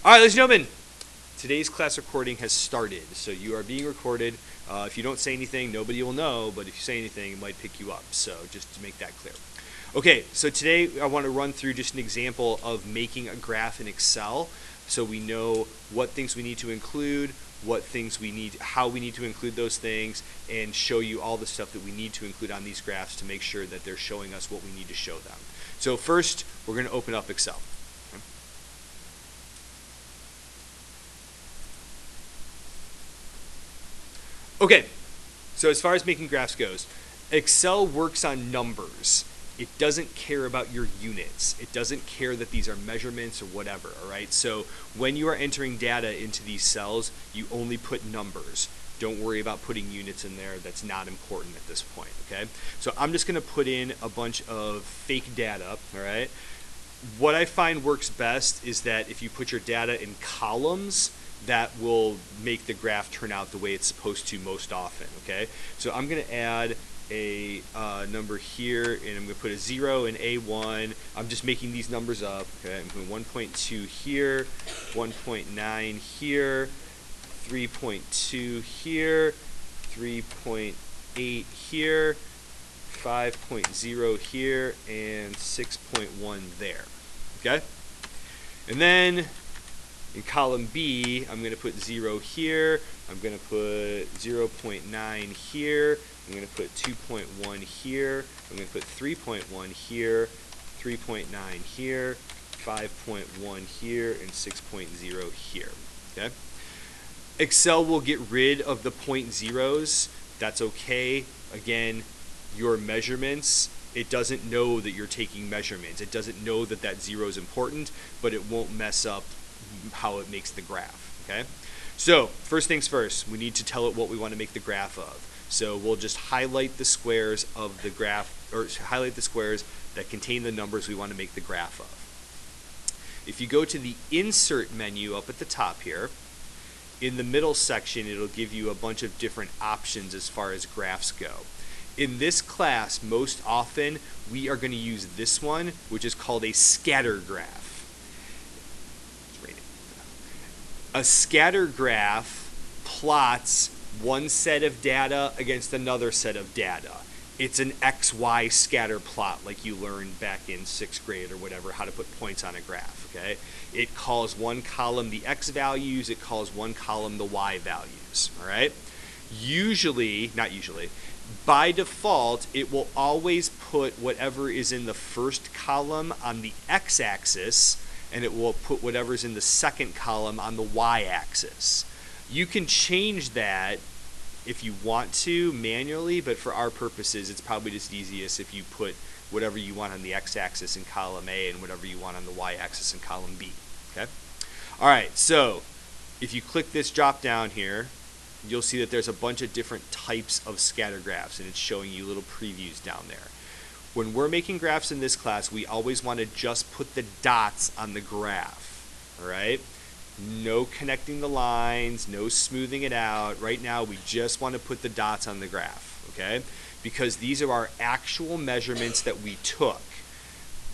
All right, ladies and gentlemen, today's class recording has started. So you are being recorded. If you don't say anything, nobody will know, but if you say anything, it might pick you up. So just to make that clear. Okay, so today I want to run through just an example of making a graph in Excel so we know what things we need to include, what things we need, how we need to include those things, and show you all the stuff that we need to include on these graphs to make sure that they're showing us what we need to show them. So first, we're going to open up Excel. Okay, so as far as making graphs goes, Excel works on numbers. It doesn't care about your units. It doesn't care that these are measurements or whatever, all right? So when you are entering data into these cells, you only put numbers. Don't worry about putting units in there. That's not important at this point, okay? So I'm just going to put in a bunch of fake data, all right? What I find works best is that if you put your data in columns, that will make the graph turn out the way it's supposed to most often, okay? So I'm going to add a number here, and I'm going to put a 0 in A1. I'm just making these numbers up, okay? I'm putting 1.2 here, 1.9 here, 3.2 here, 3.8 here, 5.0 here, and 6.1 there, okay? And then in column B, I'm going to put 0 here, I'm going to put 0.9 here, I'm going to put 2.1 here, I'm going to put 3.1 here, 3.9 here, 5.1 here, and 6.0 here, okay? Excel will get rid of the point zeros. That's okay. Again, your measurements, it doesn't know that you're taking measurements. It doesn't know that that 0 is important, but it won't mess up how it makes the graph, okay? So first things first, we need to tell it what we want to make the graph of. So we'll just highlight the squares of the graph, or highlight the squares that contain the numbers we want to make the graph of. If you go to the Insert menu up at the top here, in the middle section it'll give you a bunch of different options as far as graphs go. In this class, most often we are going to use this one, which is called a scatter graph. A scatter graph plots one set of data against another set of data. It's an XY scatter plot like you learned back in 6th grade or whatever, how to put points on a graph, okay? It calls one column the X values, it calls one column the Y values, all right? Usually, not usually, by default, it will always put whatever is in the first column on the X-axis, and it will put whatever's in the second column on the Y-axis. You can change that if you want to manually, but for our purposes, it's probably just easiest if you put whatever you want on the X-axis in column A and whatever you want on the Y-axis in column B, okay? All right, so if you click this drop down here, you'll see that there's a bunch of different types of scatter graphs, and it's showing you little previews down there. When we're making graphs in this class, we always want to just put the dots on the graph, all right? No connecting the lines, no smoothing it out. Right now, we just want to put the dots on the graph, okay? Because these are our actual measurements that we took.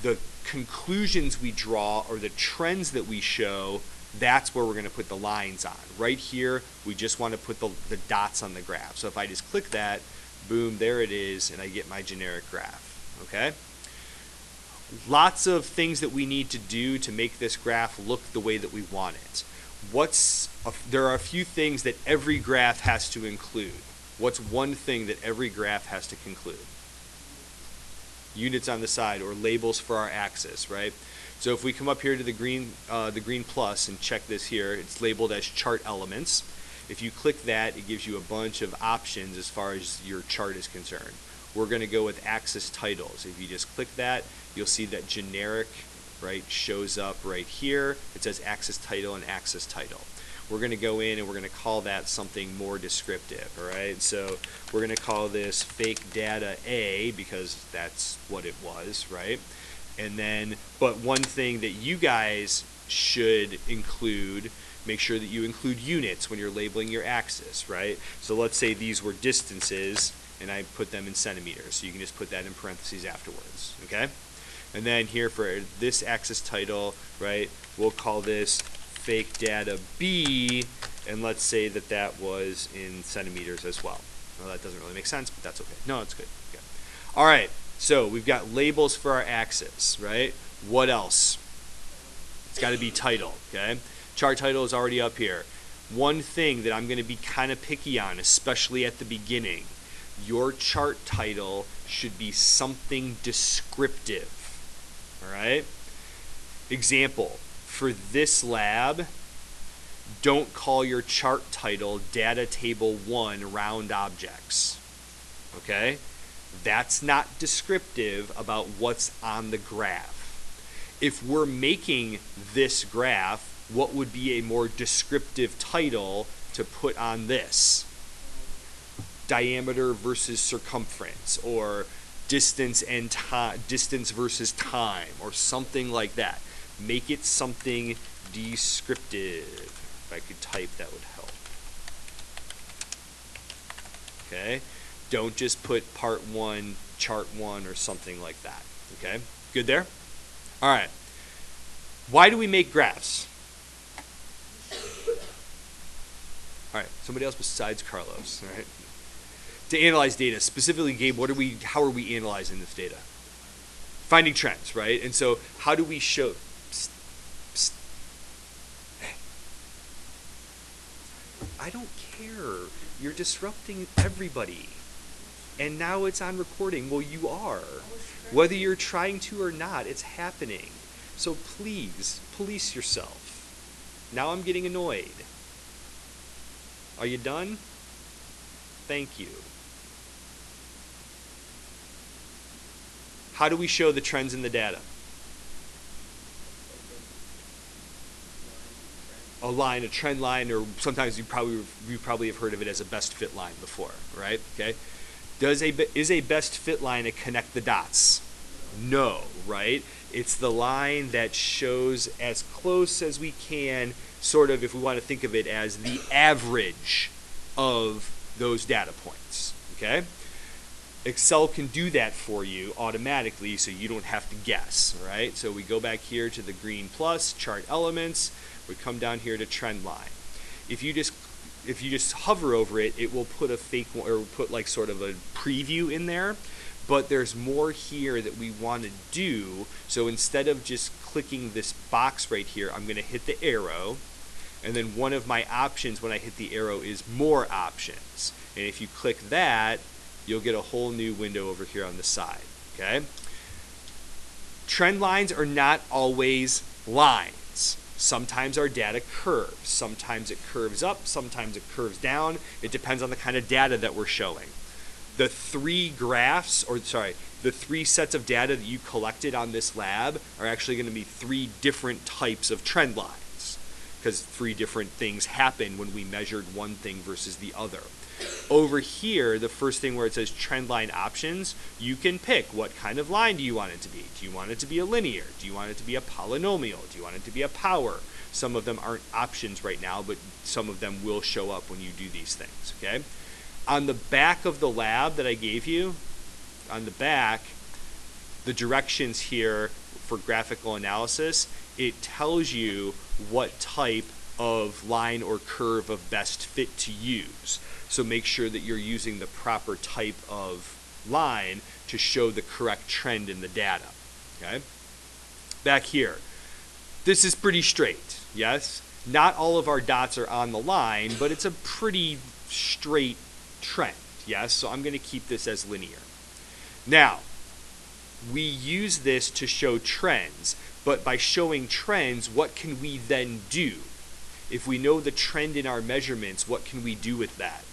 The conclusions we draw or the trends that we show, that's where we're going to put the lines on. Right here, we just want to put the dots on the graph. So if I just click that, boom, there it is, and I get my generic graph. Okay? Lots of things that we need to do to make this graph look the way that we want it. There are a few things that every graph has to include. What's one thing that every graph has to conclude? Units on the side, or labels for our axis, right? So if we come up here to the green plus and check this here, it's labeled as chart elements. If you click that, it gives you a bunch of options as far as your chart is concerned. We're going to go with axis titles. If you just click that, you'll see that generic, right, shows up right here. It says axis title and axis title. We're going to go in and we're going to call that something more descriptive, all right? So we're going to call this fake data A because that's what it was, right? And then, but one thing that you guys should include, make sure that you include units when you're labeling your axis, right? So let's say these were distances, and I put them in centimeters. So you can just put that in parentheses afterwards, okay? And then here for this axis title, right, we'll call this fake data B, and let's say that that was in centimeters as well. Well, that doesn't really make sense, but that's okay. No, it's good. Okay. All right, so we've got labels for our axis, right? What else? It's got to be title, okay? Chart title is already up here. One thing that I'm going to be kind of picky on, especially at the beginning, your chart title should be something descriptive, all right? Example, for this lab, don't call your chart title Data Table 1 Round Objects, okay? That's not descriptive about what's on the graph. If we're making this graph, what would be a more descriptive title to put on this? Diameter versus circumference, or distance and time, distance versus time, or something like that. Make it something descriptive. If I could type, that would help. Okay? Don't just put part 1, chart 1, or something like that. Okay? Good there? All right. Why do we make graphs? All right, somebody else besides Carlos, all right? To analyze data, specifically, Gabe, how are we analyzing this data? Finding trends, right? And so how do we show, psst, psst. Hey. I don't care, you're disrupting everybody. And now it's on recording. Well, you are. Whether you're trying to or not, it's happening. So please, police yourself. Now I'm getting annoyed. Are you done? Thank you. How do we show the trends in the data? A line, a trend line, or sometimes you probably have heard of it as a best fit line before, right? Okay. Is a best fit line a connect the dots? No, right? It's the line that shows as close as we can, sort of, if we want to think of it as the average of those data points, okay? Excel can do that for you automatically, so you don't have to guess, all right? So we go back here to the green plus, chart elements, we come down here to trend line. If you just hover over it, it will put a fake one, or put like sort of a preview in there, but there's more here that we want to do. So instead of just clicking this box right here, I'm going to hit the arrow, and then one of my options when I hit the arrow is more options. And if you click that, you'll get a whole new window over here on the side, okay? Trend lines are not always lines. Sometimes our data curves. Sometimes it curves up, sometimes it curves down. It depends on the kind of data that we're showing. The three sets of data that you collected on this lab are actually going to be 3 different types of trend lines, because 3 different things happen when we measured one thing versus the other. Over here, the first thing where it says trend line options, you can pick what kind of line do you want it to be. Do you want it to be a linear? Do you want it to be a polynomial? Do you want it to be a power? Some of them aren't options right now, but some of them will show up when you do these things, okay? On the back of the lab that I gave you, on the back, the directions here for graphical analysis, it tells you what type of line or curve of best fit to use. So make sure that you're using the proper type of line to show the correct trend in the data, okay? Back here, this is pretty straight, yes? Not all of our dots are on the line, but it's a pretty straight trend, yes? So I'm going to keep this as linear. Now, we use this to show trends, but by showing trends, what can we then do? If we know the trend in our measurements, what can we do with that?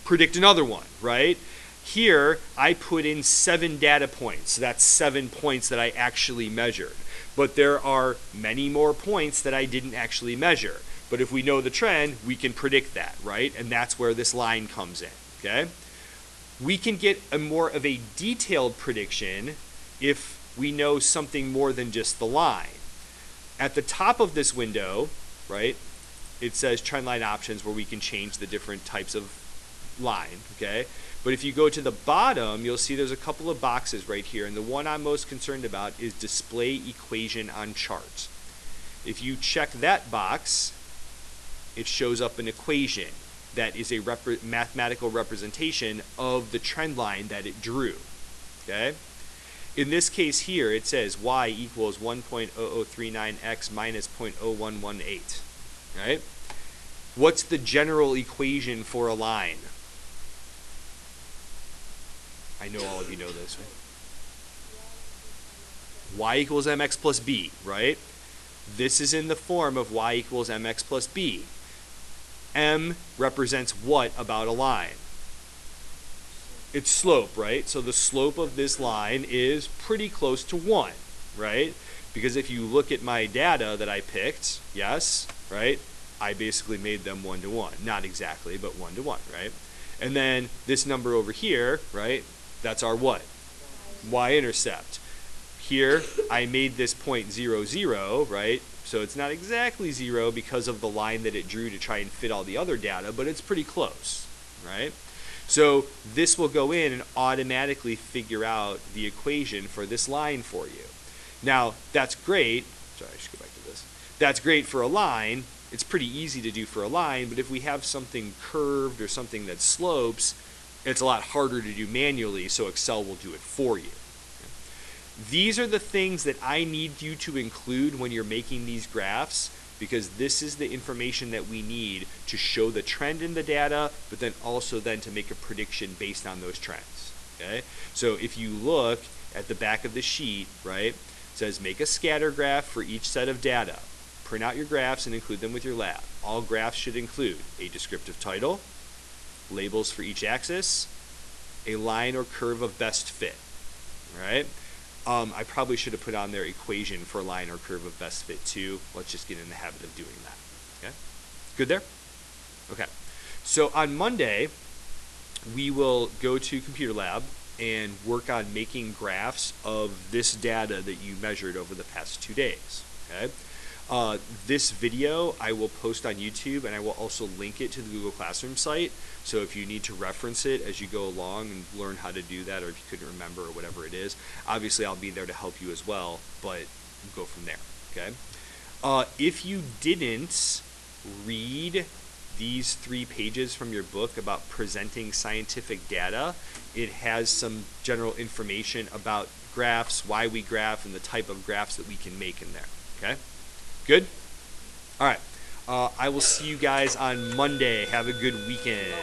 Predict another one, right? Here, I put in 7 data points. So that's 7 points that I actually measured. But there are many more points that I didn't actually measure. But if we know the trend, we can predict that, right? And that's where this line comes in, okay? We can get a more of a detailed prediction if we know something more than just the line. At the top of this window, right, it says trend line options, where we can change the different types of line, okay? But if you go to the bottom, you'll see there's a couple of boxes right here, and the one I'm most concerned about is display equation on chart. If you check that box, it shows up an equation that is a mathematical representation of the trend line that it drew. Okay? In this case here, it says y equals 1.0039x minus 0.0118. Right? What's the general equation for a line? I know all of you know this, right? Y equals mx plus b, right? This is in the form of y equals mx plus b. M represents what about a line? It's slope, right? So the slope of this line is pretty close to 1, right? Because if you look at my data that I picked, yes, right? I basically made them 1 to 1. Not exactly, but 1 to 1, right? And then this number over here, right? That's our what? Y-intercept. Here, I made this point 0, 0, right? So it's not exactly 0 because of the line that it drew to try and fit all the other data, but it's pretty close, right? So this will go in and automatically figure out the equation for this line for you. Now, that's great. Sorry, I should go back to this. That's great for a line. It's pretty easy to do for a line, but if we have something curved or something that slopes, it's a lot harder to do manually, so Excel will do it for you. These are the things that I need you to include when you're making these graphs, because this is the information that we need to show the trend in the data, but then also then to make a prediction based on those trends. Okay? So if you look at the back of the sheet, right, it says make a scatter graph for each set of data. Print out your graphs and include them with your lab. All graphs should include a descriptive title, labels for each axis, a line or curve of best fit. Right? I probably should have put on their equation for line or curve of best fit too. Let's just get in the habit of doing that. Okay? Good there? Okay. So on Monday, we will go to computer lab and work on making graphs of this data that you measured over the past 2 days. Okay? This video I will post on YouTube, and I will also link it to the Google Classroom site. So if you need to reference it as you go along and learn how to do that, or if you couldn't remember or whatever it is, obviously I'll be there to help you as well, but go from there. Okay? If you didn't read these 3 pages from your book about presenting scientific data, it has some general information about graphs, why we graph, and the type of graphs that we can make in there. Okay? Good? All right. I will see you guys on Monday. Have a good weekend.